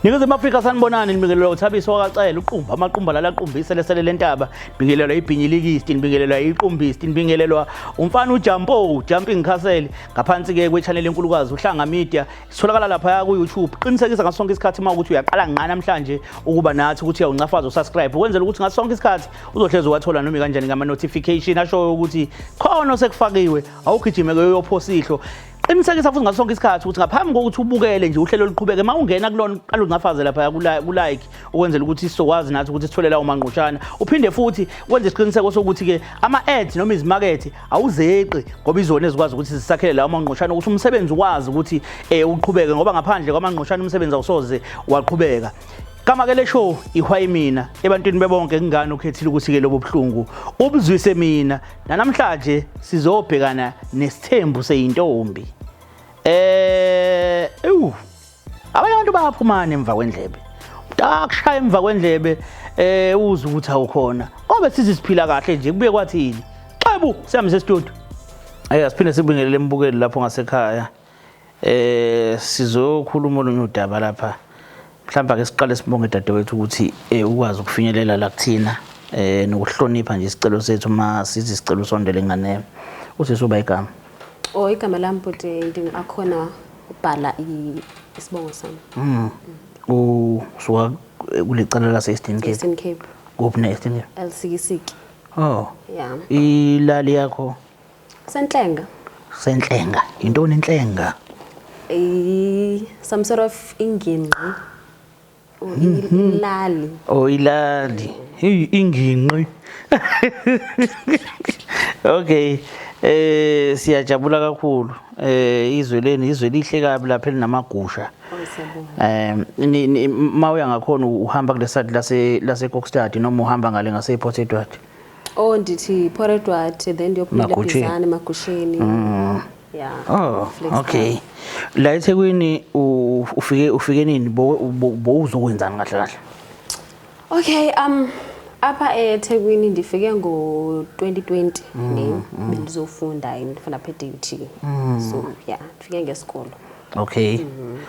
Ningizimu Afrika sanibonani nibingelelwa uThabiso wakacela uqumba amaqumba laqumba lesele lentaba nibingelelwa ibhinyilikisi nibingelelwa iqumbisi nibingelelwa umfana uJampo Jumping Castle ngaphansi ke kwechannel enkulukazi uhlanga media sitholakala lapha ku YouTube qinisekisa ngasonke isikhathi mawukuthi uyaqala ngqa namhlanje ukuba nathi ukuthi uyawuncafaza usubscribe ukwenzela ukuthi ngasonke isikhathi uzohleze wathola noma kanjani ngama notification asho ukuthi khona sekufakiwe awugijime ke uyophosihlo qinisekisa futhi ngasonke isikhathi ukuthi ngaphambi kokuthi ubukele nje uhlelo luqhubeke mawungena kulona qala uncafaze lapha ku like ukwenzela ukuthi sizokwazi nathi ukuthi sithole lawo manqoshana uphinde futhi wenze isiqiniseko sokuthi ke ama ads noma izimakethe awuzeqi ngoba izona ezikwazi ukuthi zisakhele lawo manqoshana ukuthi umsebenzi ukwazi ukuthi uqhubeke ngoba ngaphandle kwamanqoshana umsebenzi awusoze waqhubeka. Kama ke le show ihwayi mina ebantwini bebonke ngingani ukhethile ukuthi ke lobo buhlungu ubuzwise mina namhlanje sizobhekana nesithembu seyintombi. Abanye abantu bayaphumana emva kwendlebe. Mtakushaya emva kwendlebe uza ukuthi awukhona. Ngoba sithi siphila kahle nje kubuye kwathini. Xebu siyamse studio. Siphinde sibingelele embukeli lapho ngasekhaya. Sizokhuluma nonyudaba lapha. Mhlawumbe ke siqale sibonge dadewethu ukuthi ukwazi ukufinyelela la kuthina nokuhlonipha nje isicelo sethu uma sithi isicelo sondele ngane. Uthi soba igama. Igama lami futhi akhona ubhala isibongo sami. Usuka kulecala lase Eastern Cape. Eastern Cape. Kuphi ne Eastern Cape? Elsikisiki. Yeah. Ilali yakho? Sentlenga. Sentlenga. Intoni intlenga? Some sort of inginqi. Ilali. Ilali. Inginqi. Okay. Siyajabula kakhulu. Izwe leni izwe lihle kabi lapha elinamagusha. Mawuya ngakhona uhamba kulesadi lase Kokstad noma uhamba ngale ngase Port Edward. Ndithi Port Edward then ndiyophumela eBizana emagusheni. Yeah. Okay. La eThekwini ufike nini uzokwenzani kahle kahle? Okay, apha eThekwini ndifike ngo-2020 bendizofunda ngifunda phe DUT. So yeah, ndifike ngesikolo. Okay.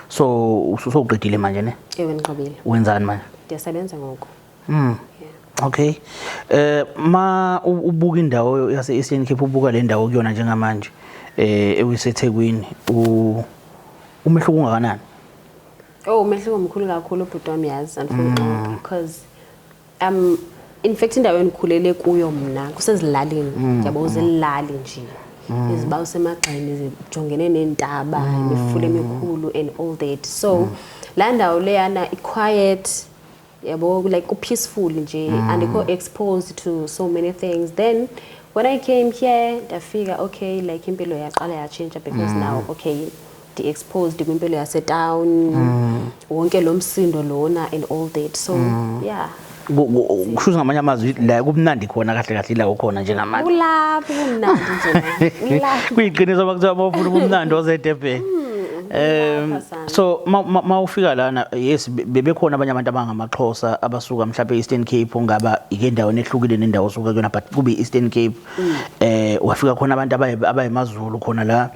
So usuqedile manje ne? Ewe ngiqabile. Wenzani manje? Ndiyasebenza ngoku. Okay. Ma ubuka indawo yase Eastern Cape ubuka le ndawo kuyona njengamanje ewiseThekwini umehluko ungakanani? Umehluko omkhulu kakhulu ubhuti wami yazi unfortunately because in fact indawo engikhulele kuyo mina kusezilalini yabo uzilali nje izibawu semagxeni zijongene nentaba imifula emikhulu and all that so la ndawo leyana quiet yabo like peaceful nje and I got exposed to so many things. Then when I came here I figure okay like impilo yaqala ya change because now okay the exposed impilo yase town wonke lo msindo lona and all that so yeah kushuza ngamanye amazwi la kubunandi khona kahle kahle la ukhona njengamanje kulapho kumnandi nje kuyiqiniso bakuthiwa bafuna ubumnandi ozeDurban. So mawufika lana yes bebekhona abanye abantu abangamaXhosa abasuka mhlawumbe eEastern Cape ngaba ikendaweni ehlukile nendawo osuka kuyona but kube Eastern Cape wafika khona abantu abayimazulu khona la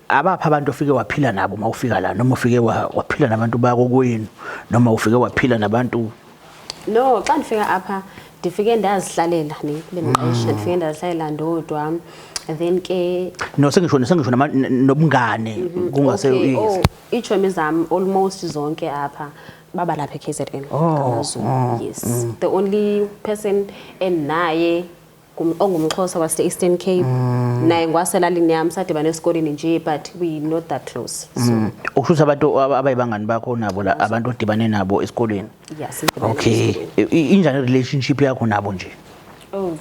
abapha abantu ofike waphila nabo mawufika la noma ufike waphila nabantu bakokwenu noma ufike waphila nabantu. No, xa ndifika apha ndifike ndazihlalela bengiqesha ndifike ndazihlalela ndodwa then ke no sengisho nobungane kungase ichomi zami almost zonke apha baba lapha eKZN yes the only person naye ongumXhosa wase Eastern Cape naye ngwaselalini yami sadibana esikoleni nje but we not that close so ukusho abantu abayibangani bakho nabo la abantu odibane nabo esikoleni. Yes. Okay, injani relationship yakho nabo nje?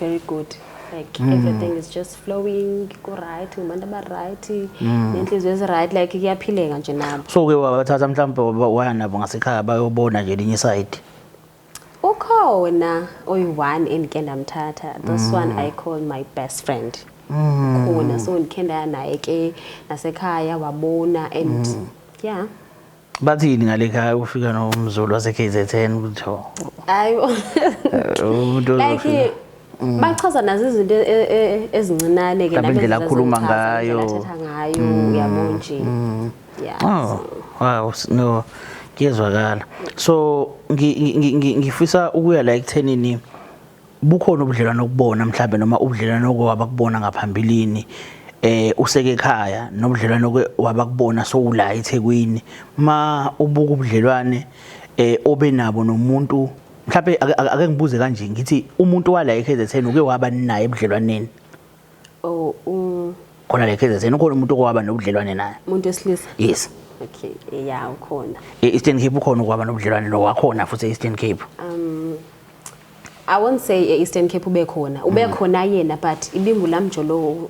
Very good. Like everything is just flowing go right umuntu aba right nenhliziyo ezi right like kuyaphileka nje nabo. So ke wabathatha mhlawumbe waya nabo ngasekhaya bayobona nje linye side. Ukhona oyi-1 endike ndamthatha this one I call my best friend. Khona so ndikenda naye ke nasekhaya wabona and yeah. Bathini ngale khaya ufika nomzulu wase KZN kutho? Hayi. Like bachaza nazo izinto ezincinane ke ngendlela akhuluma ngayo uthatha ngayo uyabona nje. Yeah. Wow, no. Kuyezwakala. So ngifisa ukuya la ekuthenini bukhona ubudlelwano okubona mhlawumbe noma ubudlelwano okwabakubona ngaphambilini useke ekhaya nobudlelwano wabakubona sowula eThekwini ma ubuka ubudlelwane obenabo nomuntu mhlawumbe ake ngibuze kanje ngithi umuntu wala eKZN uke waba naye ebudlelwaneni khona la eKZN ukhona umuntu okwaba nobudlelwane naye umuntu wesilisa yes okay yeah ukhona Eastern Cape ukhona okwaba nobudlelwane lo wakhona futhi Eastern Cape I won't say Eastern Cape ube khona yena but ibingu lamjolo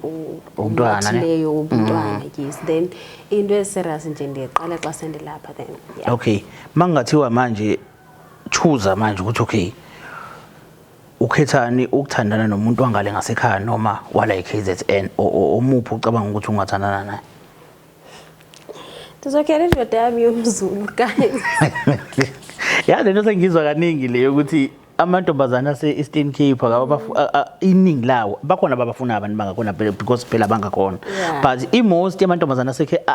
umntwana leyo umntwana yes then into eserious nje ndiqala xa sende lapha then yeah. Okay mangathiwa manje choose manje ukuthi okay ukhethani ukuthandana nomuntu wangale ngasekhaya noma wala eKZN omuphi ucabanga ukuthi ungathandana naye Tuzokela indoda yami yomZulu guys ya lento sengizwa kaningi leyo ukuthi amantombazana ase-Eastern Cape iningi lawo bakhona abafuna abantu bangakhona because phela bangakhona but most yamantombazana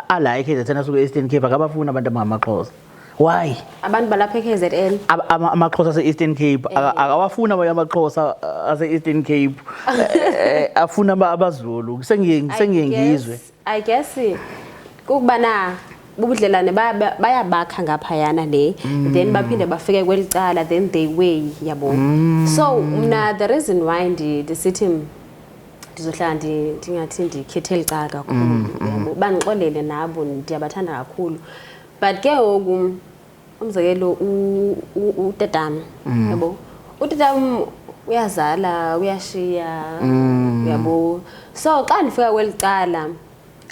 ala eKZN asuke e-Eastern Cape akabafuna abantu abangamaXhosa why abantu balapha eKZN amaXhosa ase-Eastern Cape akawafuna amaXhosa ase-Eastern Cape afuna abaZulu sengiyengizwe I guess kubana ubudlelane bayabakha ngaphayana le then baphinde bafike kwelicala then they way yabo so mna the reason why ndisithi ndizohlala ndingathi ndikhethe licala kakhulu yabo banixolele nabo ndiyabathanda kakhulu but ke ngoku umzekelo utatam yabo utatam uyazala uyashiya yabo so xa ndifika kwelicala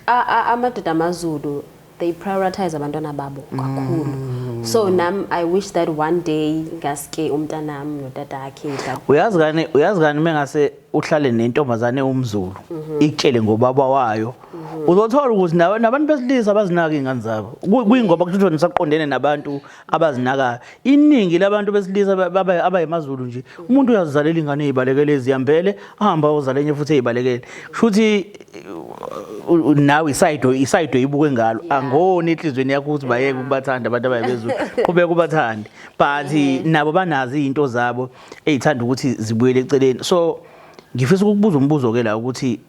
amadoda amaZulu they prioritize abantwana babo kakhulu so I wish that one day ngaske umntanami notata akhe uyazi kani mengase uhlale nentombazane umZulu ikutshele ngobaba wayo uzothola ukuthi nabantu besilisa abazinaka ingane zabo kuyingoba kuthi nisaqondene nabantu abazinakayo iningi labantu besilisa abayemaZulu nje umuntu uyazizalela ingane ezibalekele eziyambele ahamba uzalenye futhi ezibalekele futhi nawe isaydo ibuke ngalo angoni enhlizweni yakho ukuthi bayeke ukubathanda abantu abayebezulu kube kubathandi but nabo banazi izinto zabo ezithanda ukuthi zibuyele eceleni so ngifisa ukubuza umbuzo ke la ukuthi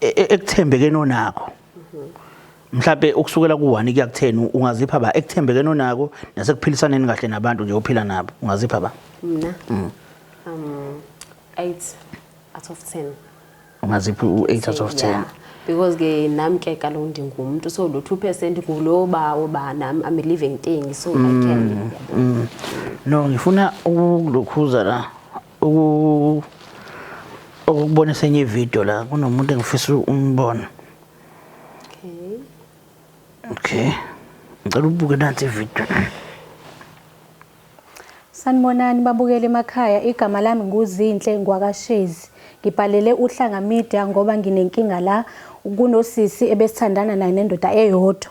ekuthembekeni onakho mhlawumbe ukusukela ku1 kuya ku10 ungazipha ba ekuthembekeni onakho nasekuphilisaneni kahle nabantu nje ophila nabo ungazipha ba mina 8 out of 10 ungazipha u8 out of 10 because ke nami ke kaloku ndingumuntu so lo 2% kuloba oba nami I'm a living thing so I can no ngifuna ukulokhuza la ukubona senye video la kunomuntu engifisa umbona okay ngicela ubuke nansi video Sanibonani babukele emakhaya igama lami nguZinhle ngwakashezi ngibhalele uhlanga media ngoba nginenkinga la kunosisi ebesithandana naye nendoda eyodwa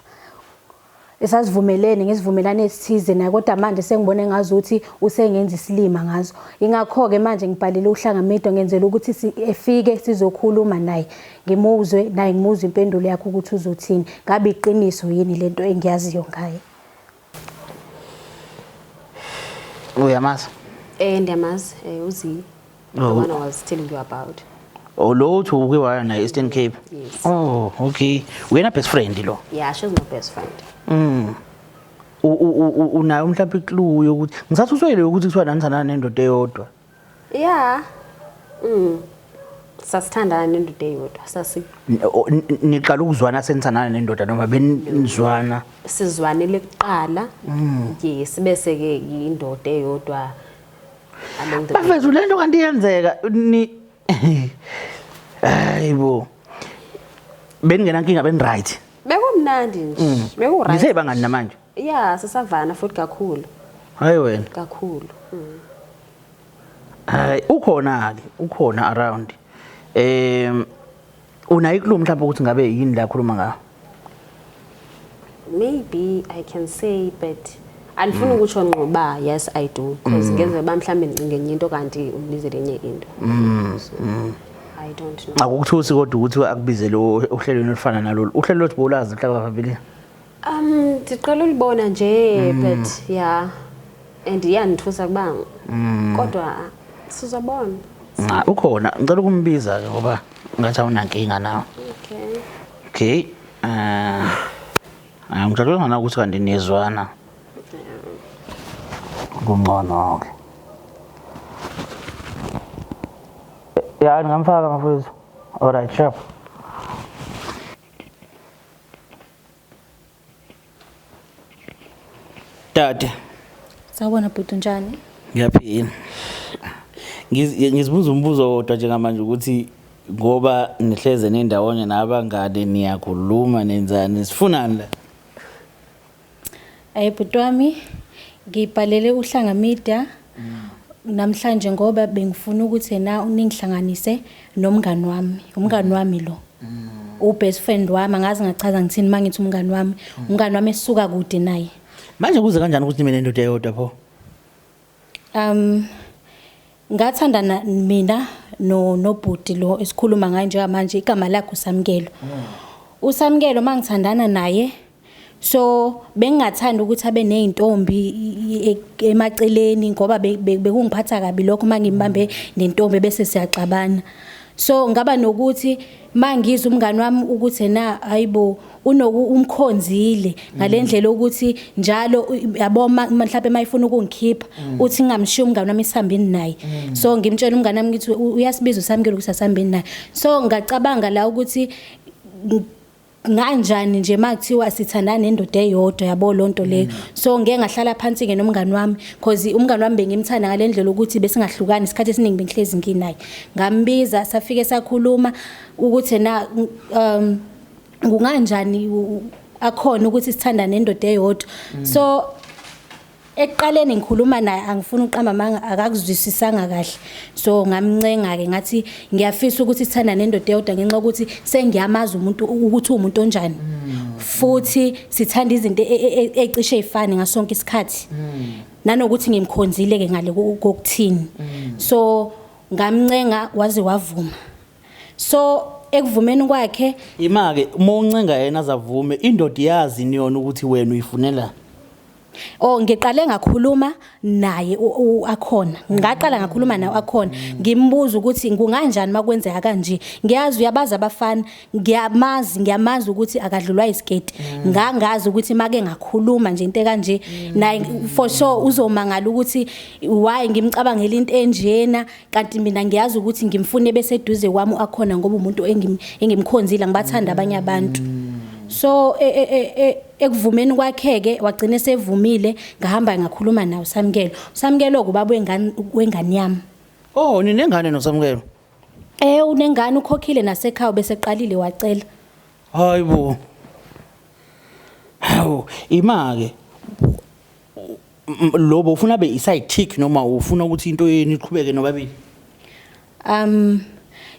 esazivumelene ngesivumelane esithize naye kodwa manje sengibone ngazuthi usengenza isilima ngazo ingakho ke manje ngibhalele uhlanga media ngenzela ukuthi efike sizokhuluma naye ngimuzwe naye ngimuzwe impendulo yakhe ukuthi uzothini ngabe iqiniso yini lento engiyaziyo ngaye uyamazi ndiyamazi uzi the one I was telling you about lo uthi uke waya na Eastern Cape yes oh okay wena best friend lo yeah she's my best friend unayo mhlawumbe iclue yokuthi ngisathi uswele ukuthi kuthiwa nanithandana nendoda eyodwa yeah sasithandana nendoda eyodwa niqala ukuzwana senithandana nendoda noma benizwana sizwanele kuqala yes bese ke indoda eyodwa bafethu lento kanti iyenzeka ni hayibo beningena nkinga ben right bekumnandi nje beku right nise bangani namanje yeah sisavana futhi kakhulu hayi wena kakhulu hayi ukhona around unayikulu mhlawumbe ukuthi ngabe yini la khuluma ngayo maybe I can say but andifuna ukutsho ngoba yes I do because ngeze bamhlawumbe ngenye into kanti umbize lenye into I don't know akukuthusi kodwa ukuthi akubizele ohlelweni olufana nalolu uhlelo lothi bowulazi mhlawumbe phambili Ndiqala ulibona nje but yeah and iyandithusa kuba kodwa sizobona. Ukhona ngicela ukumbiza ke ngoba ngathi awunankinga nawe. Okay. Ngicela ngana ukuthi kanti niyezwana. Kungcono ke. Ya ngamfaka mfowethu. Alright, sharp. Dade. Sawubona bhuti njani? Ngiyaphila. Ngizibuza umbuzo wodwa njengamanje ukuthi ngoba nihleze nendawonye nabangane niyakhuluma nenzani sifunani la? Bhuti wami ngibhalele uhlanga media namhlanje ngoba bengifuna ukuthi na uningihlanganise nomngani wami. Umngani wami lo. U-best friend wami angazi ngachaza ngithini mangithi umngani wami. Umngani wami esuka kude naye. Manje kuze kanjani ukuthi nibe nendoda eyodwa pho? Ngathandana mina nobhuti lo esikhuluma ngaye njengamanje igama lakhe uSamkelo. uSamkelo mangithandana naye so bengingathanda ukuthi abe nezintombi emaceleni ngoba bekungiphatha kabi lokho mangimbambe nentombi bese siyaxabana. So ngaba nokuthi mangizwe umngani wami ukuthi na ayibo umkhonzile ngalendlela ukuthi njalo yabo mhlawumbe mayifuna ukungikhipha uthi ngingamshiya umngani wami isihambeni naye. So ngimtshela umngani wami ngithi uyasibiza uSamkelo ukuthi asihambeni naye. So ngacabanga la ukuthi nganjani nje makuthiwa sithandana nendoda eyodwa yabo lonto leyo. So ngeke ngahlala phansi ke nomngani wami because umngani wami bengimthanda ngalendlela ukuthi besingahlukani isikhathi esiningi bengihlezi nginaye. Ngambiza safike sakhuluma ukuthi na kunganjani akhona ukuthi sithandana nendoda eyodwa. So ekuqaleni ngikhuluma naye angifuni uqamba manga akakuzwisisanga kahle. So ngamncenga ke ngathi ngiyafisa ukuthi sithanda nendoda eyodwa ngenxa ukuthi sengiyamaza umuntu ukuthi umuntu onjani. Futhi sithanda izinto ecishe ezifane ngasonke isikhathi. Nanokuthi ngimkhonzile ke ngale kokuthini. So ngamncenga waze wavuma. So ekuvumeni kwakhe imake uma uncenga yena azavume indoda iyazi niyona ukuthi wena uyifunela. Ngiqale ngakhuluma naye akhona. Ngaqala ngakhuluma naye akhona. Ngimbuza ukuthi kunganjani makwenzeka kanje. Ngiyazi uyabaza abafana. Ngiyamazi ukuthi akadlulwa isiketi. Ngangazi ukuthi make ngakhuluma nje into kanje naye for sure uzomangala ukuthi why ngimcabangela into enjena kanti mina ngiyazi ukuthi ngimfune bese eduze kwami akhona ngoba umuntu engimkhonzile ngibathanda abanye abantu. So ekuvumeni kwakhe ke wagcina sevumile ngahamba ngakhuluma nawe uSamkelo. uSamkelo kubaba wengane yami. Ninengane noSamkelo? Unengane ukhokhile nasekhaya bese eqalile wacela. Hayibo. Hawu imake lobo ufuna be iside chick noma ufuna ukuthi into yeni iqhubeke nobabili?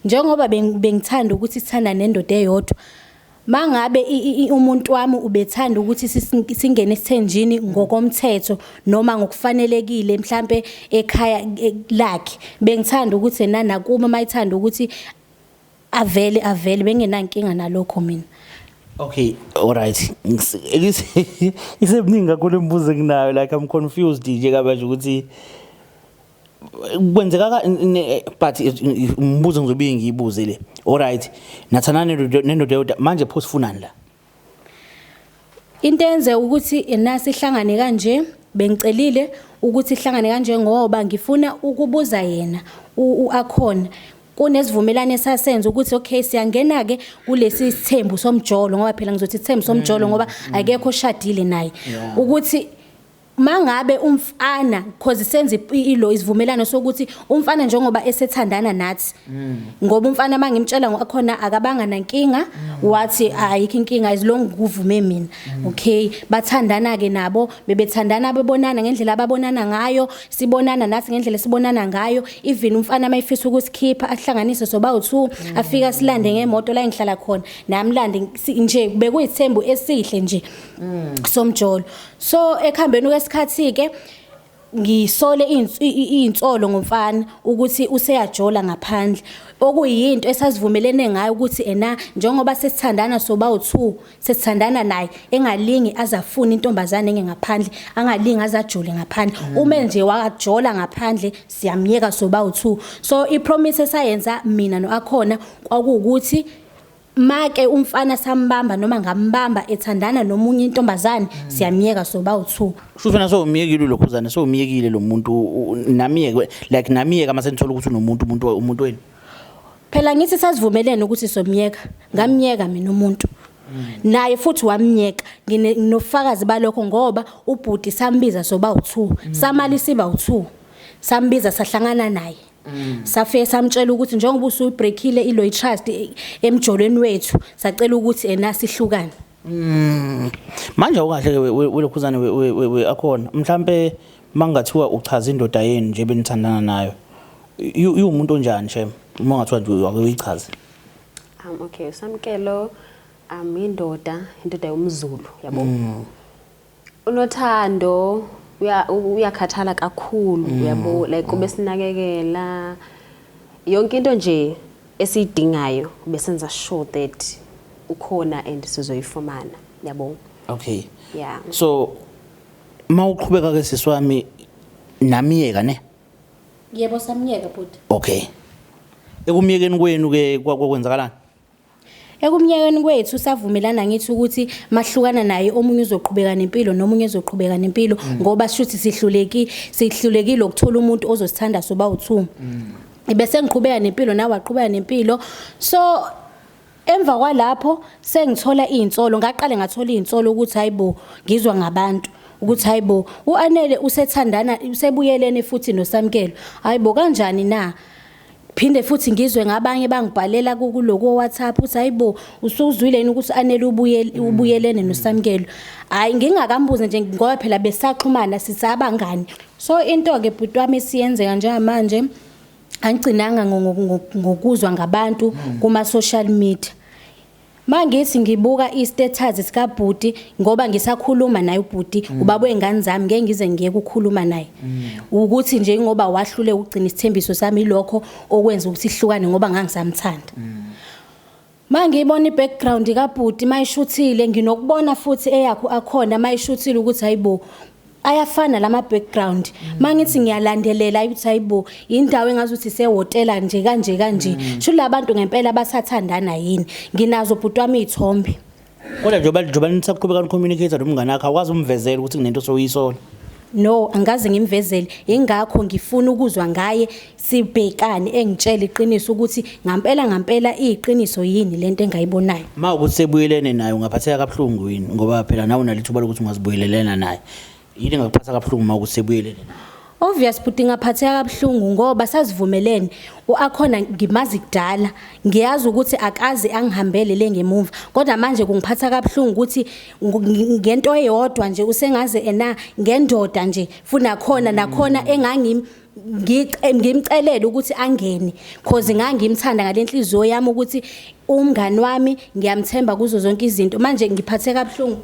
Njengoba bengithanda ukuthi sithanda nendoda eyodwa. Mangabe umuntu wami ubethanda ukuthi singene esithenjini ngokomthetho noma ngokufanelekile mhlambe ekhaya lakhe bengithanda ukuthi nakuba mayithanda ukuthi avele bengenankinga nalokho mina. Okay, all right. Isebuningi kakhulu imibuzo enginayo like I'm confused nje kabanje ukuthi kwenzeka but umbuzo ngizobe ngiyibuze le. All right. Nathanana nendoda eyodwa manje pho sifunani la? Into enze ukuthi nasi ihlangane kanje bengicelile ukuthi ihlangane kanje ngoba ngifuna ukubuza yena akhona kunesivumelane esasenza ukuthi okay siyangena ke kulesi sithembu somjolo ngoba phela ngizothi isithembu somjolo ngoba akekho oshadile naye ukuthi mangabe umfana because senze ilo isivumelano sokuthi umfana njengoba esethandana nathi ngoba umfana mangimtshela ngakhona akabanga nankinga wathi ayikho inkinga as long kuvume mina. Okay bathandana ke nabo bebethandana bebonana ngendlela ababonana ngayo sibonana nathi ngendlela sibonana ngayo even umfana mayifisa ukusikhipha ahlanganise soba u2 afika silande ngemoto la engihlala khona namlande nje bekuyithembu esihle nje somjolo. So ekhambeni kwesikhathi ke ngisole insolo ngomfana ukuthi useyajola ngaphandle okuyinto esazivumelene ngayo ukuthi ena njengoba sesithandana soba u2 sesithandana naye engalingi azafuna intombazane engengaphandle angalingi azajole ngaphandle uma nje wajola ngaphandle siyamyeka soba u2 so ipromise esayenza mina noAkhona kwakuwukuthi make umfana sambamba noma ngambamba ethandana nomunye intombazane siyamyeka soba u2 Shufana so umiyekile lokhuzana so umiyekile lo muntu namiyeke like namiyeka mase nithola ukuthi umuntu wenu phela ngithi sazivumelene ukuthi somyeka ngamyeka mina umuntu naye futhi wamnyeka nginofakazi balokho ngoba ubhuti sambiza soba u2 samali siba u2 sambiza sahlangana naye safike samtshela ukuthi njengoba usubreakile iLoy Trust emjolweni wethu sacela ukuthi ena sihlukane manje ukahle welokhuzana we Akhona mhlambe mangathiwa uchaza indoda yenu nje benithandana nayo umuntu onjani shem uma ngathiwa nje akuyichaze Okay, Samkelo indoda yomZulu yabo. Unothando uyakhathala kakhulu yabo like kube sinakekela yonke into nje esiyidingayo besenza sure that ukhona and sizoyifumana yabo. Okay. Yeah. So mawuqhubeka ke siswami namiyeka ne? Yebo samyeka bhuti. Okay. Ekumyekeni kwenu ke kwakwenzakalani? Ekumnyakeni kwethu savumelana ngithi ukuthi mahlukana naye omunye uzoqhubeka nempilo nomunye uzoqhubeka nempilo ngoba shuthi sihlulekile ukuthola umuntu ozosithanda soba u2 bese ngiqhubeka nempilo nawe waqhubeka nempilo so emva kwalapho sengithola insolo ngaqale ngathola insolo ukuthi hayibo ngizwa ngabantu ukuthi hayibo uAnele usethandana usebuyelene futhi noSamkelo hayibo kanjani na phinde futhi ngizwe ngabanye bangibhalela kuloko WhatsApp uthi hayibo usuzwile ukuthi Anele ubuyelene noSamkelo hayi ngingakambuza nje ngoba phela besaxhumana sisabangani so into ke bhuti wami siyenzeka njengamanje angigcinanga ngokuzwa ngabantu kuma social media mangithi ngibuka istatus sika bhuti ngoba ngisakhuluma naye ubhuti ubaba wengane zami ngeke ngize ngiyeke ukukhuluma naye ukuthi nje ngoba wahlule ugcina isithembiso sami lokho okwenza ukuthi ihlukane ngoba ngangisamthanda mangibona ibackground kaBhuti mayishuthile nginokubona futhi eyakho Akhona mayishuthile ukuthi hayibo ayafana lama background mangithi ngiyalandelela ukuthi hayibo indawo engazuthi sehotela nje kanje sho labantu ngempela basathandana yini nginazo bhuti wami izithombe kodwa njoba nisaqhubeka communicate nomngane wakhe akwazi umvezela ukuthi kunento soyisola no angaze ngimvezele ingakho ngifuna ukuzwa ngaye sibhekane engitshela iqiniso ukuthi ngampela iqiniso yini lento engayibonayo mawukuthi sebuyelene naye ungaphatheka kabuhlungu yini ngoba phela nawe unalithuba lokuthi ungazibuyelelena naye yini ngakuphatha kabuhlungu mawukuthi sebuyelene obvious but ngaphatheka kabuhlungu ngoba sazivumelene uAkhona ngimazi kudala ngiyazi ukuthi akazi angihambele lengemumva kodwa manje kungiphatha kabuhlungu ukuthi ngento eyodwa nje usengaze ena ngendoda nje funa nakhona ngimcelela ukuthi angene cause ngangimthanda ngalenhliziyo yami ukuthi umngani wami ngiyamthemba kuzo zonke izinto manje ngiphatheka kabuhlungu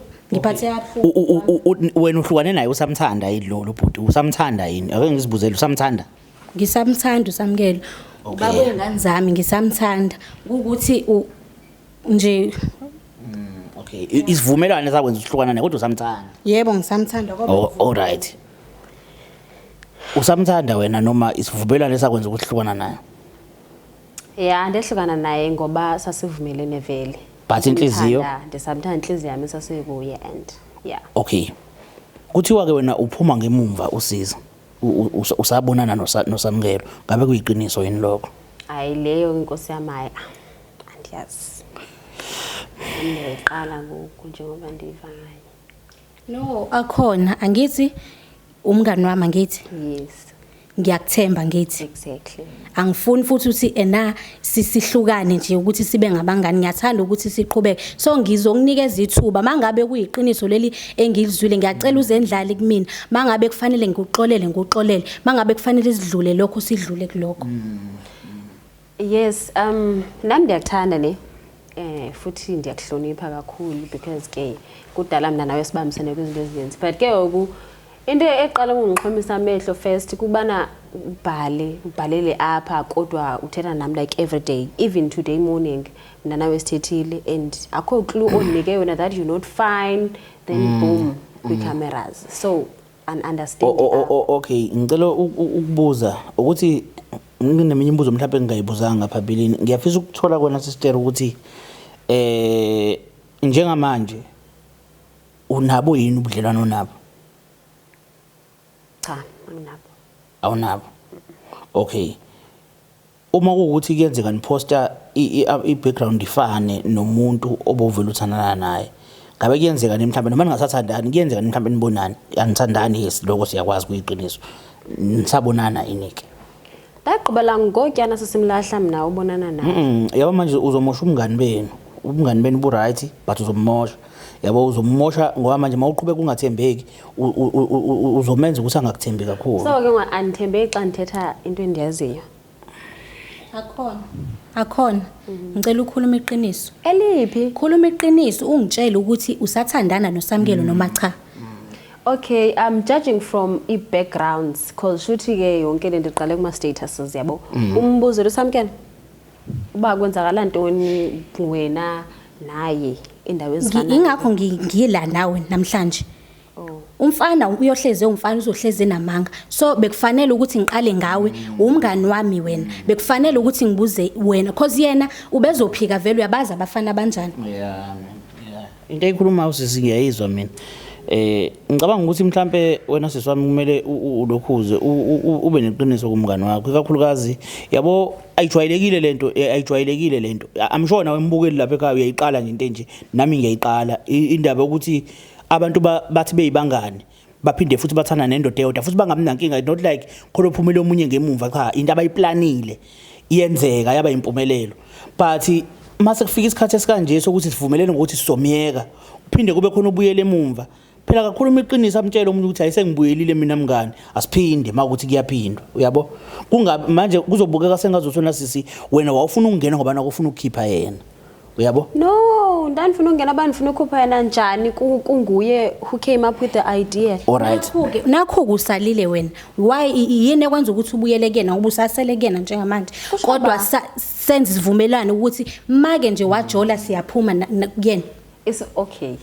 wena uhlukane naye usamthanda yidlolo bhuti usamthanda yini ake ngizibuzele usamthanda ngisamthanda uSamkelo ubaba wengane zami ngisamthanda ukuthi nje okay isivumelwano sakwenza uhlukana naye kodwa usamthanda yebo ngisamthanda kodwa all right usamthanda wena noma isivumelwano sakwenza ukuthi uhlukana naye yeah ndehlukana naye ngoba sasivumelene vele but inhliziyo ndesamthanda inhliziyo yami sasekuye and yeah okay kuthiwa ke wena uphuma ngemumva usiza usabonana noSamkelo ngabe kuyiqiniso yini lokho hayi leyo inkosi yami andiyazi ngiqala njengoba ndiva ngayo no Akhona angithi umngani wami angithi yes ngiyakuthemba ngithi exactly angifuni futhi ukuthi ena sisihlukane nje ukuthi sibe ngabangani ngiyathanda ukuthi siqhubeke so ngizokunikeza ithuba mangabe kuyiqiniso leli engilizwile ngiyacela uzendlali kumina mangabe kufanele ngikuxolele mangabe kufanele sidlule lokho sidlule kuloko yes nami ndiyakuthanda ne futhi ndiyakuhlonipha kakhulu because ke kudala mina nawe sibambisene kwizinto ezininzi but ke into eqala ngongixhomisa amehlo first kubana ubhalele apha kodwa uthetha nami like every day, even today morning mina nawe sithethile and akho clue onike yona that you're not fine, then boom kwi-cameras, so understand. Okay, ngicela ukubuza ukuthi ngineminye imibuzo mhlawumbe engingayibuzanga ngaphabilini. Ngiyafisa ukuthola kwena sister ukuthi njengamanje unabo yini ubudlelwano nabo? Cha, anginabo. Awunabo. Okay. Uma kuwukuthi kuyenzeka niposta i-background ifane nomuntu obovela uthandana naye, ngabe kuyenzeka nemhlawumbe noma ningasathandani, kuyenzeka nemhlawumbe nibonani, anithandani yes lokho siyakwazi kuyiqiniso, nisabonana inike? Laqhubela ngotyana sesimlahla mina ubonana naye. Yabo manje uzomosha ubungani benu bu right but uzomosha. Yabo uzomosha ngoba manje mawuqhubeka ungathembeki uzomenza ukuthi angakuthembi kakhulu. So ke anithembeki xa nithetha into endiyaziyo. Akhona ngicela ukukhuluma iqiniso. Eliphi? Khuluma iqiniso ungitshela ukuthi usathandana noSamkelo noma cha. Okay, I'm judging from backgrounds because shuthi ke yonke lento iqale kuma statuses yabo. Umbuzo loSamkelo uba kwenzakala ntoni wena naye indawo ezifana. Ingakho ngiyila nawe namhlanje. Umfana uyohleze umfana uzohleze namanga. So bekufanele ukuthi ngiqale ngawe, umngani wami wena. Bekufanele ukuthi ngibuze wena because yena ubezophika vele uyabaza abafana abanjani. Yeah. Into eyikhuluma usisi ngiyayizwa mina. Ngicabanga ukuthi mhlambe wena siswami kumele ulokhuze ube neqiniso kumngani wakho ikakhulukazi yabo ayijwayelekile lento I'm sure nawe mbukeli lapha ekhaya uyayiqala nje into enje nami ngiyayiqala indaba ukuthi abantu bathi beyibangane baphinde futhi bathana nendoda eyodwa futhi bangamnankinga not like khona ophumile omunye ngemuva cha into abayiplanile iyenzeka yaba impumelelo but mase kufika isikhathi esikanje sokuthi sivumelene ukuthi sizomyeka uphinde kube khona ubuyele emumva phela kakhulu iqiniso amtshela umuntu ukuthi ayisengibuyelile mina mngani asiphinde makuthi kuyaphindwa uyabo kungabe manje kuzobukeka sengazothona sisi wena wawufuna ukungena ngoba nakufuna ukukhipha yena uyabo No, ndanifuna ukungena abanifuna ukukhupha yena njani kunguye who came up with the idea. Alright. Nakho kusalile wena. Why yini ekwenza ukuthi ubuyele kena ubusasele kena njengamanje? Kodwa senze isivumelwano ukuthi make nje wajola siyaphuma kuyena. It's okay.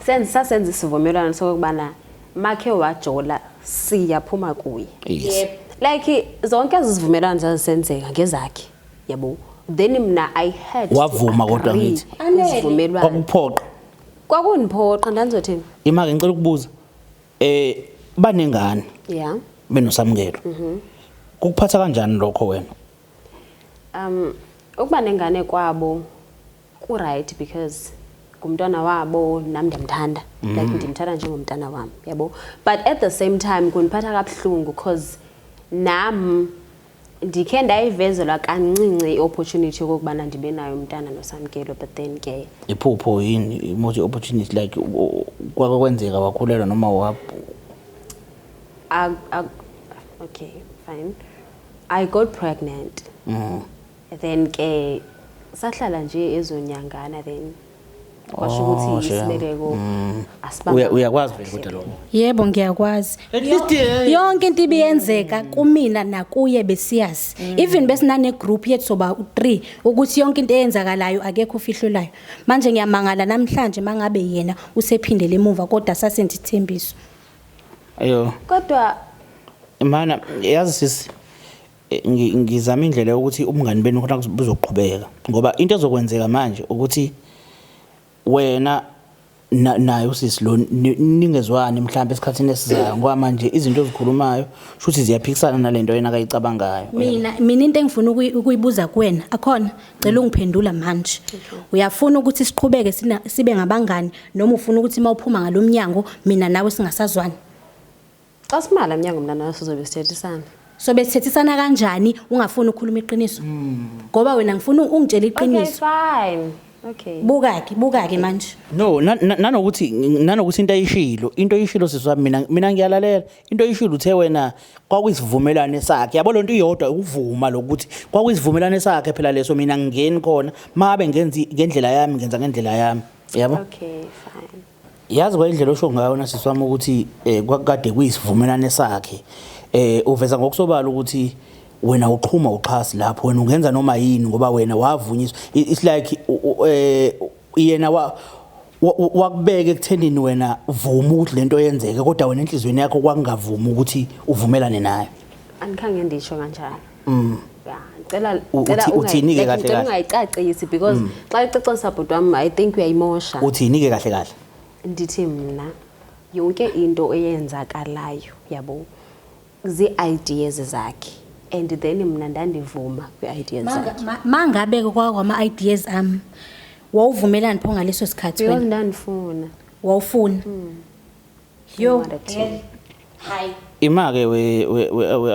Senze isivumelwano sokubana make wajola siyaphuma kuye. Yes. Like zonke izivumelwano zazisenzeka ngezakhe. Yabo. Then mina I had wavuma kodwa ngithi isivumelwano. Kwakuphoqa. Kwakuniphoqa ndandizothini? Imake ngicela ukubuza. Banengane. Yeah. BenoSamkelo. Kukuphatha kanjani lokho wena? Ukuba nengane kwabo ku right because kumntwana wabo nami ndiyamthanda like ndimthanda njengomntana wami yabo but at the same time kuniphatha kabuhlungu because nami ndikhe ndayivezelwa kancinci iopportunity yokubana ndibe nayo umntana noSamkelo but then ke iphupho yini imoji opportunity like kwakwenzeka wakhulelwa noma okay fine I got pregnant then ke sahlala nje ezonyangana then kwasho ukuthi isibeleko asibamba uyakwazi vele kodwa lokho Yebo ngiyakwazi yonke into ibiyenzeka kumina nakuye besiyazi even besinane group yethu soba u3 ukuthi yonke into eyenzakalayo akekho ufihlolayo manje ngiyamangala namhlanje mangabe yena usephindele emuva kodwa sasenza ithembiso ayo kodwa mana yazi sisi ngizama indlela yokuthi umngani benu khona buzoqhubeka ngoba into ezokwenzeka manje ukuthi wena nayo sisi lo ningezwani mhlawumbe esikhathini esizayo ngoba manje izinto ezikhulumayo futhi ziyaphikisana nalento yena akayicabangayo mina into engifuna ukuyibuza kuwena akhona cela ungiphendula manje uyafuna ukuthi siqhubeke sibe ngabangani noma ufuna ukuthi mawuphuma ngalomnyango mina nawe singasazwani asimala emnyango mina nawe sizobe sithethisana so besithethisana kanjani ungafuni ukukhuluma iqiniso ngoba wena ngifuna ungitshela iqiniso okay fine okay buka ke manje no nanokuthi into ayishilo siswami mina ngiyalalela into ayishilo uthe wena kwakuyisivumelwane sakhe yabo lonto iyodwa ukuvuma lokuthi kwakuyisivumelwane sakhe phela leso mina ngingeni khona mabe ngenzi ngendlela yami ngenza ngendlela yami yabo okay fine yazi kwendlela osho ngayo nasiswami ukuthi kwakade kuyisivumelane sakhe uveza ngokusobala ukuthi wena uqhuma uxhasi lapho wena ungenza noma yini ngoba wena wavunyiswa it's like yena wakubeka ekuthenini wena vuma ukuthi lento yenzeke kodwa wena enhlizweni yakho kwakungavumi ukuthi uvumelane nayo Angikhange ndisho kanjalo. Yeah, ngicela uthini ke kahle ngicela kahle ungayicacisi because xa icacisa bhuti wami I think uyayimosha. uthini ke kahle kahle Ndithi mina yonke into eyenzakalayo yabo zi-ideas zakhe and then mina ndandivuma kwi-ideas zakhe. Mangabe kwama ideas ami wawuvumelani pho ngaleso sikhathi Because wena ndandifuna. wawufuna yo Hi. ima ke we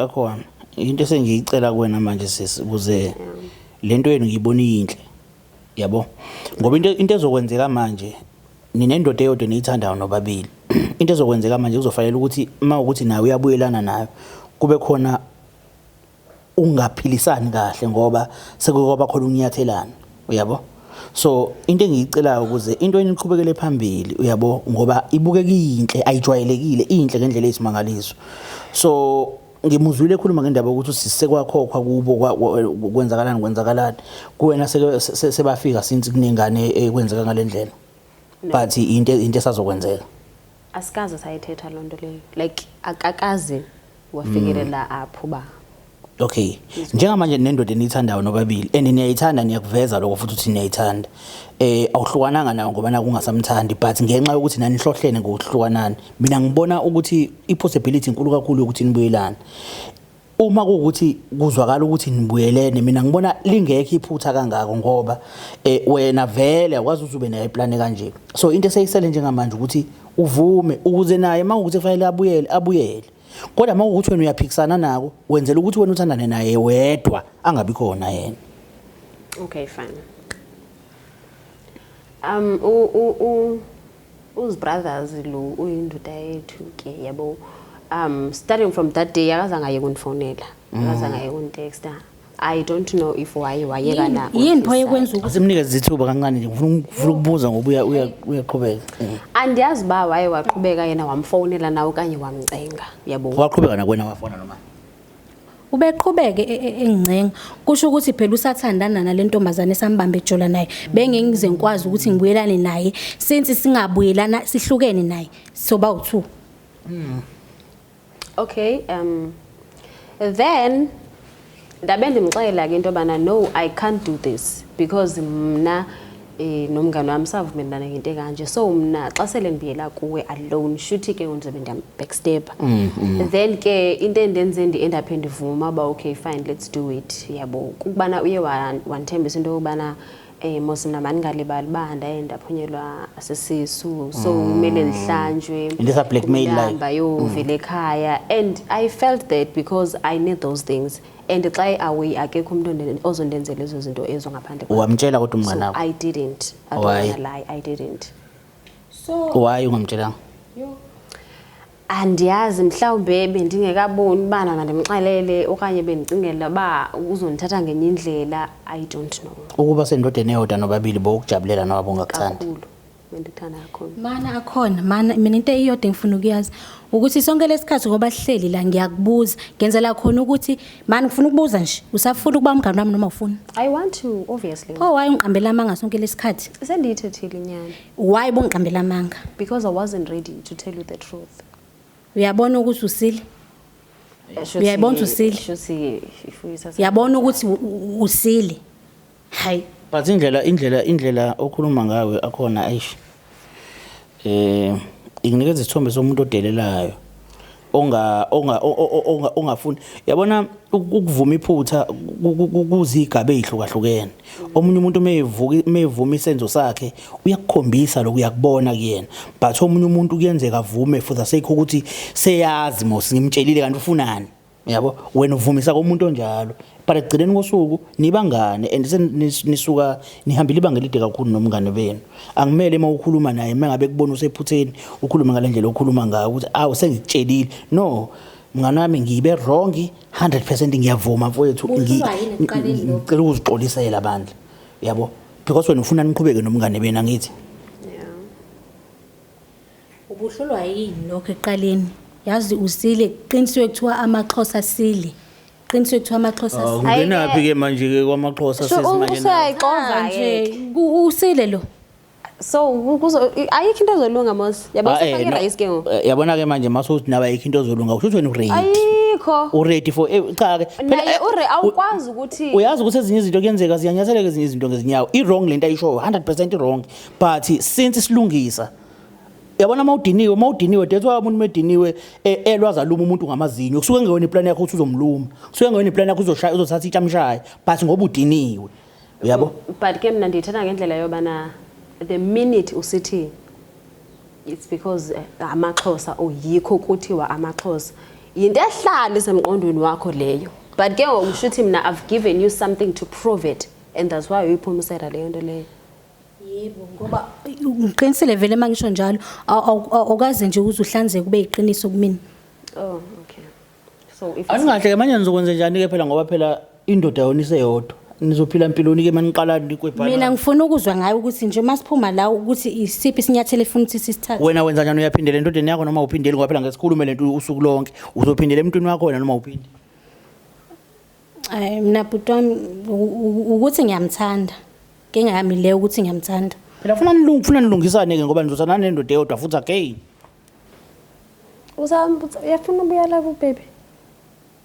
akhona into esengiyicela kuwena manje sisi ukuze lento yenu ngiyibona iyinhle yabo ngoba into ezokwenzeka manje ninendoda eyodwa niyithandayo nobabili into ezokwenzeka manje kuzofanele ukuthi ukuthi nawe uyabuyelana nayo kube khona ungaphilisani kahle ngoba sekuyoba khona unyathelana uyabo so into engiyicelayo ukuze into eniqhubekele phambili uyabo ngoba ibukeka iyinhle ayijwayelekile inhle ngendlela eyisimangaliso so ngimuzwile ekhuluma ngendaba ukuthi sisekwakhokha kubo kwenzakalani kuwena sebafika since kunengane ekwenzeka ngalendlela but into esazokwenzeka Asikaze sayithetha lonto leyo like akakaze wafikelela apho ba. Okay njengamanje nendoda enithandayo nobabili and niyayithanda niyakuveza lokho futhi uthi niyayithanda awuhlukananga nayo ngoba na kungasamthandi but ngenxa yokuthi nani hlohlene ngokuhlukanana mina ngibona ukuthi ipossibility inkulu kakhulu ukuthi nibuyelane uma kuukuthi kuzwakala ukuthi nibuyelene mina ngibona lingekho iphutha kangako ngoba wena vele akwazi ukuthi ube nayo iplan kanje so into eseyisele njengamanje ukuthi uvume ukuze naye mawukuthi kufanele abuyele kodwa mawukuthi wena uyaphikisana nako wenzela ukuthi wena uthandane naye wedwa angabi khona yena Okay, fine. Us brothers lo uyindoda yethu ke yabo. Starting from that day akazange aye kundifonela. Akazange aye kuntexta. I don't know if wayeka na. yini pho ekwenza ukuthi asimnikeze izithuba kancane nje ngifuna ukubuza ngoba uyaqhubeka Andiyazi ba waye waqhubeka yena wamfonela nawe kanye wamcenga yabo. waqhubeka nakwena wafona noma ubeqhubeke engincenga kusho ukuthi phela usathandana nalentombazane esambambe ejola naye bengengize ngikwazi ukuthi ngibuyelane naye since singabuyelana sihlukene naye soba u2 Okay, then ndabe ndimxelela ke into bana no I can't do this because mna nomngane wami savumelana ngento kanje so mna xa sele ngibiyela kuwe alone shuthi ke unzobe ndiyam backstep then ke into endenze end up ndivuma ba okay fine let's do it yabo kubana uye wanthembisa into yobana mos mina maningalibali banda endaphunyelwa asesisu so kumele lihlanjwe into sa blackmail like bayovela ekhaya and I felt that because I need those things and xa away akekho umuntu ozondenzela lezo zinto ezo ngaphandle wamtshela kodwa umngane so wakho I didn't I don't wanna lie I didn't so why ungamtshelanga andiyazi mhlawumbe bendingekaboni bana mandimxelele okanye bendicingela ba uzondithatha ngenye indlela I don't know ukuba sendodeni eyodwa nobabili bokujabulela nabo ngakuthanda kakhulu bendithanda kakhulu mana mina into eyodwa engifuna ukuyazi ukuthi sonke lesikhathi ngoba sihleli la ngiyakubuza ngenzela khona ukuthi mani ngifuna ukubuza nje usafuna ukuba umngane wami noma ufuna I want to obviously why ungiqambela amanga sonke lesikhathi sendiyithethile inyani why bongiqambela amanga because I wasn't ready to tell you the truth uyabona ukuthi usile uyayibona usile shuthi uyabona ukuthi usile hayi but indlela okhuluma ngawe akhona ayish inginikeza isithombe somuntu odelelayo ongafuni yabona ukuvuma iphutha kuzigaba ezihlukahlukene omunye umuntu mevuma isenzo sakhe uyakukhombisa lokho uyakubona kuyena but omunye umuntu kuyenzeka avume futhi asekho ukuthi seyazi mos ngimtshelile kanti ufunani yabo wena uvumisa komuntu onjalo but egcineni kosuku nibangane and nisuka nihambile ibanga elide kakhulu nomngane benu angimele uma ukhuluma naye mangabe kubona usephutheni ukhuluma ngalendlela okhuluma ngayo ukuthi awu sengikutshelile no mngane wami ngibe wrong 100% ngiyavuma mfowethu ngicela ukuzixolisela abandla yabo because wena ufuna niqhubeke nomngane benu angithi Ubuhlulwa yini lokho eqaleni? Yazi usile qiniswe kuthiwa amaXhosa sile. Qiniswe kuthiwa amaXhosa sile. Ungenaphi ke manje ke kwaMaxhosa sesimanje Usayixova Nje usile lo. so ayikho into ezolunga mos yabo sifake rice ke ngoku yabona ke manje masuthi nawe ayikho into ozolunga usho wena uready ayikho uready for cha ke naye awukwazi ukuthi uyazi ukuthi ezinye izinto kuyenzeka ziyanyaseleka ezinye izinto ngezinyawo i-wrong lento ayisho 100% wrong but since silungisa yabona mawudiniwe that's why umuntu mediniwe elwazi aluma umuntu ngamazinyo kusuke ngewona iplan yakho ukuthi uzomluma kusuke ngewona iplan yakho uzothatha itshamshaya but ngoba udiniwe uyabo but ke mina ndithanda ngendlela yobana the minute usithi it's because amaXhosa oyikho kuthiwa amaXhosa into ehlala esemqondweni wakho leyo but ke ngokushuthi mina I've given you something to prove it and that's why uyiphumisela leyo nto leyo yebo ngoba uqinisile vele mangisho njalo awukaze nje uzuhlanzeke kube iqiniso kumina oh okay so if angahle ke manje nizokwenza njani ke phela ngoba phela indoda yona iseyodwa nizophila impilweni ke maniqala kwebhala mina ngifuna ukuzwa ngayo ukuthi nje masiphuma la ukuthi isiphi isinyathelo efuna ukuthi sisithathe wena wenza njani uyaphindela endodeni yakho noma uphindele ngoba phela ngesikhulume lento usuku lonke uzophindela emntwini wakho wena noma uphinde mina butwami ukuthi ngiyamthanda ngenga yami leyo ukuthi ngiyamthanda phela ufuna nilungisane ke ngoba nizozana nendoda eyodwa futhi again uyafuna ubuya la ku baby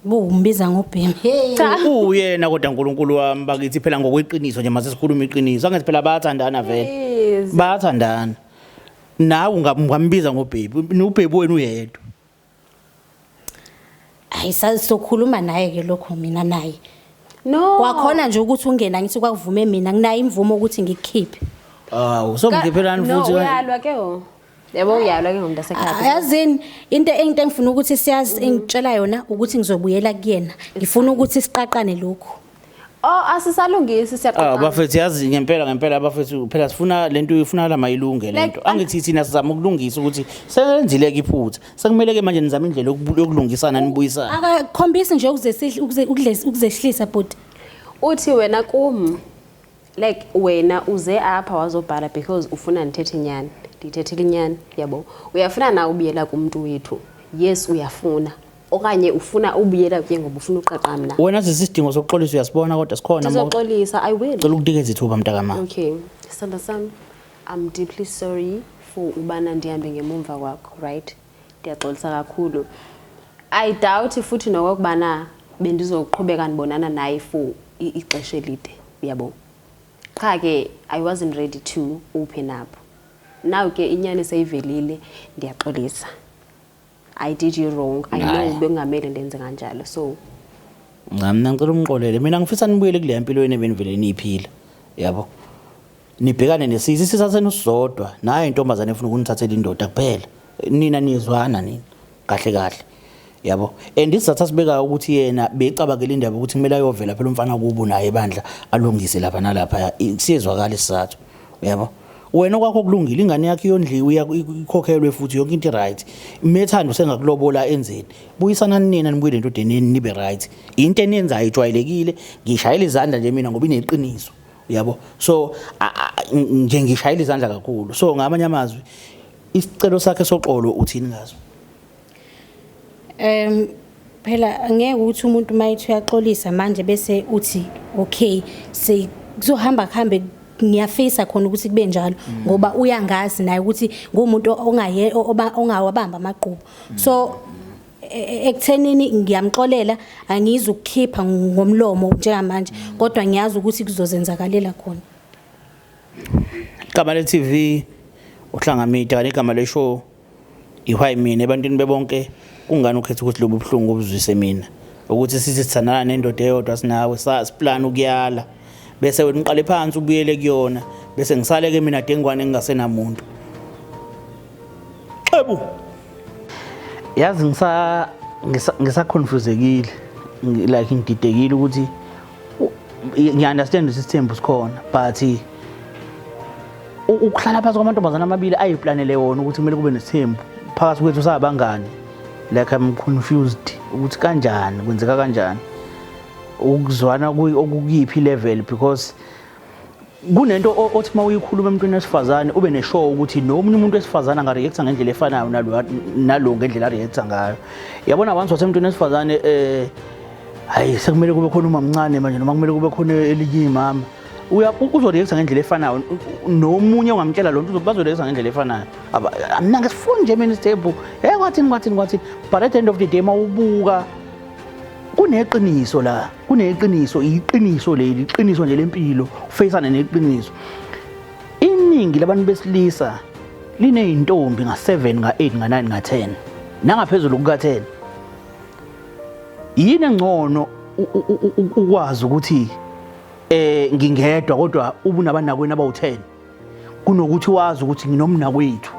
umbiza ngobhemi uyena kodwa uNkulunkulu wami bakithi phela ngokweqiniso nje mase sikhuluma iqiniso angathi phela bayathandana vele bayathandana nawe ungambiza ngobhebi ubhebi wena uyedwa sokhuluma naye ke lokho mina naye no kwakhona nje ukuthi ungena ngithi kwakuvume mina nginayo imvumo ukuthi ngikukhiphe usongiphelani futhi uyalwa ke yebo uyalwa ke ngomuntu asekhaya yazini into engifuna ukuthi siyazi engitshela yona ukuthi ngizobuyela kuyena ngifuna ukuthi siqaqane lokho asisalungisi siyaqoqa bafethu yazi ngempela bafethu phela sifuna lento ifuna la mayilunge lento angithi thina sizama ukulungisa ukuthi senzile ke iphutha sekumele ke manje nizama indlela yokulungisana nibuyisana akakhombisi nje ukuzehlisa but uthi wena like wena uze apha wazobhala because ufuna nithethe inyani ndithethile inyani yabo uyafuna na ubuyela kumuntu wethu yes uyafuna okanye ufuna ubuyela kuye ngoba ufuna uqaqa mina wena sisidingo sokuxolisa uyasibona kodwa sikhona sizoxolisa I will cela ukunikeza ithuba mntakama okay sithanda sami I'm deeply sorry for ubana ndihambe ngemumva kwakho right ndiyaxolisa kakhulu I doubt futhi nokubana bendizoqhubeka nibonana naye for ixesha elide yabo cha ke I wasn't ready to open up now ke inyani seyivelile ndiyaxolisa I did you wrong I know bengamele ndenze kanjalo so mina ngicela umqolele mina ngifisa nibuyele kule empilweni ebenivele niphila yabo nibhekane nesizwe sisasenu sodwa naye intombazane efuna ukunithathela indoda kuphela nina niyezwana nini kahle yabo andisatha sibeka ukuthi yena becabakela indaba ukuthi kumele ayovela phela umfana kubo naye ebandla alungise lapha nalapha siyezwakala isizathu yabo wena kwakho kulungile ingane yakhe iyondliwe ikhokhelwe futhi yonke into right imethando sengakulobola enzeni buyisana nina nibuye entodeni nibe right into eniyenzayo ijwayelekile ngishayela izandla nje mina ngoba ineqiniso yabo so nje ngishayela izandla kakhulu so ngamanye amazwi isicelo sakhe soxolo uthini ngazo phela angeke ukuthi umuntu mayithi uyaxolisa manje bese uthi okay kuzohamba kuhambe ngiyafisa khona ukuthi kube njalo ngoba uyangazi naye ukuthi ngumuntu ongawabamba amaqhubu so ekuthenini ngiyamxolela angizukukhipha ngomlomo njengamanje kodwa ngiyazi ukuthi kuzozenzakalela khona igama le TV uhlangamida igama le show ihwayi mina ebantwini bebonke kungani ukhetha ukuthi lobu buhlungu obuzwise mina ukuthi sithi sithandana nendoda eyodwa sinawe sasiplan ukuyala bese wena uqale phansi ubuyele kuyona bese ngisaleke mina dengwane engasenamuntu xebu yazi ngisa-confused-ekile like ngididekile ukuthi ngiya-understand isithembu sikhona but ukuhlala phansi kwamantombazana amabili ayiplanele wona ukuthi kumele kube nesithembu phakathi kwethu sabangani like I'm confused ukuthi kanjani kwenzeka kanjani ukuzwana okuyiphi level because kunento othi mawuyikhuluma emntwini wesifazane ube neshow ukuthi nomunye umuntu wesifazane angareacta ngendlela efanayo nalo ngendlela areacta ngayo. Yabona once wasemntwini wesifazane hayi sekumele kube khona umamncane manje noma kumele kube khona elinye imama. Uzoreacta ngendlela efanayo nomunye ongamtshela lo nto bazoreacta ngendlela efanayo. Mina ngesifuni nje mina isithembu kwathini but at the end of the day mawubuka kuneqiniso la, kuneqiniso, iqiniso leli, iqiniso nje lempilo, ufeyisana neqiniso. Iningi labantu besilisa lineyintombi nga7 nga8 nga9 nga10 nangaphezulu kuka10. Yini engcono ukwazi ukuthi ngingedwa kodwa ubunabanakwenu abawu10 kunokuthi wazi ukuthi nginomnakwethu.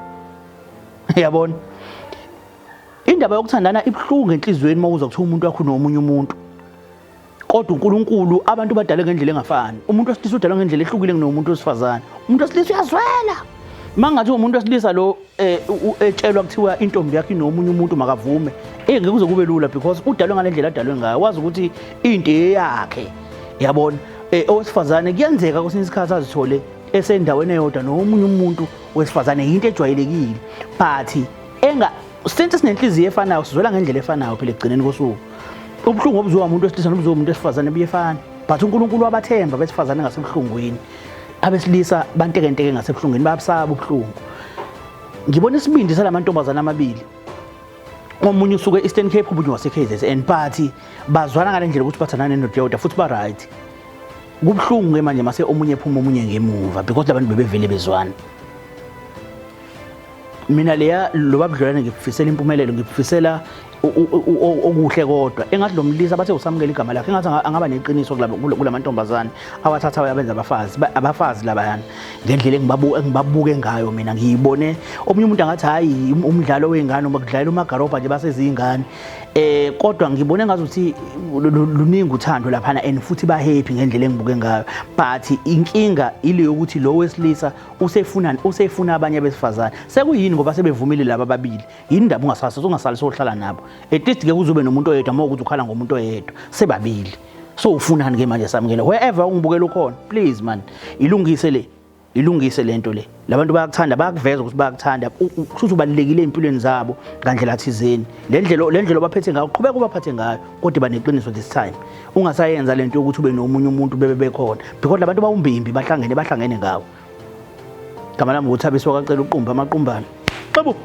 Yabona? Indaba yokuthandana ibhlungu enhlizweni mawuza kuthiwa umuntu wakho nomunye umuntu. Kodwa uNkulunkulu abantu badale ngendlela engafani. Umuntu wesilisa udalwa ngendlela ehlukile kunomuntu wesifazane. Umuntu wesilisa uyazwela. Mangathi umuntu wesilisa lo etshelwa kuthiwa intombi yakhe inomunye umuntu makavume. Ngeke kuze kube lula because udalwe ngalendlela adalwe ngayo. Wazi ukuthi into yakhe. Yabona? Owesifazane kuyenzeka kwesinye isikhathi azithole esendaweni eyodwa nomunye umuntu wesifazane into ejwayelekile. But since sinenhliziyo efanayo sizwela ngendlela efanayo phela egcineni kosuku. Ubhlungu obuzwa umuntu wesilisa nobuzwa umuntu wesifazane buyefana. But uNkulunkulu wabathemba besifazane ngasebuhlungwini. Abesilisa bantekenteke ngasebuhlungwini bayabusaba ubuhlungu. Ngibona isibindi salamantombazana amabili. Omunye usuke eEastern Cape ubunye wase KZN but bazwana ngalendlela ukuthi bathandana nendoda yodwa futhi ba right. Kubhlungu manje mase omunye ephuma omunye ngemuva because labantu bebevele bezwana. Mina leya lo babudlelane ngikufisela impumelelo ngikufisela okuhle kodwa engathi lo mlisa bathe usamukela igama lakhe engathi angaba neqiniso kulamantombazane awathatha abenza abafazi labayana ngendlela engibabuke ngayo mina ngiyibone omunye umuntu angathi hayi umdlalo wengane noma kudlalela umagarobha nje basezingane kodwa ngibone ngazuthi luningi uthando lapha and futhi ba happy ngendlela engibuke ngayo but inkinga ile yokuthi lo wesilisa usefuna abanye besifazane sekuyini ngoba sebevumile laba ababili yini indaba ungasali sohlala nabo at least ke kuzobe nomuntu oyedwa mawukuthi ukhala ngomuntu oyedwa sebabili so ufunani ke manje samukela wherever ungibukela ukhona please man ilungise lento le labantu bayakuthanda bayakuveza ukuthi bayakuthanda kusho ubalekile empilweni zabo ngandlela thizeni le ndlela baphethe ngayo qhubeka ubaphathe ngayo kodwa baneqiniso this time ungasayenza lento yokuthi ube nomunye umuntu bebekhona because labantu bawumbimbi bahlangene ngawo gama lami ukuthi abiswa kacela uqumba amaqumbana xebo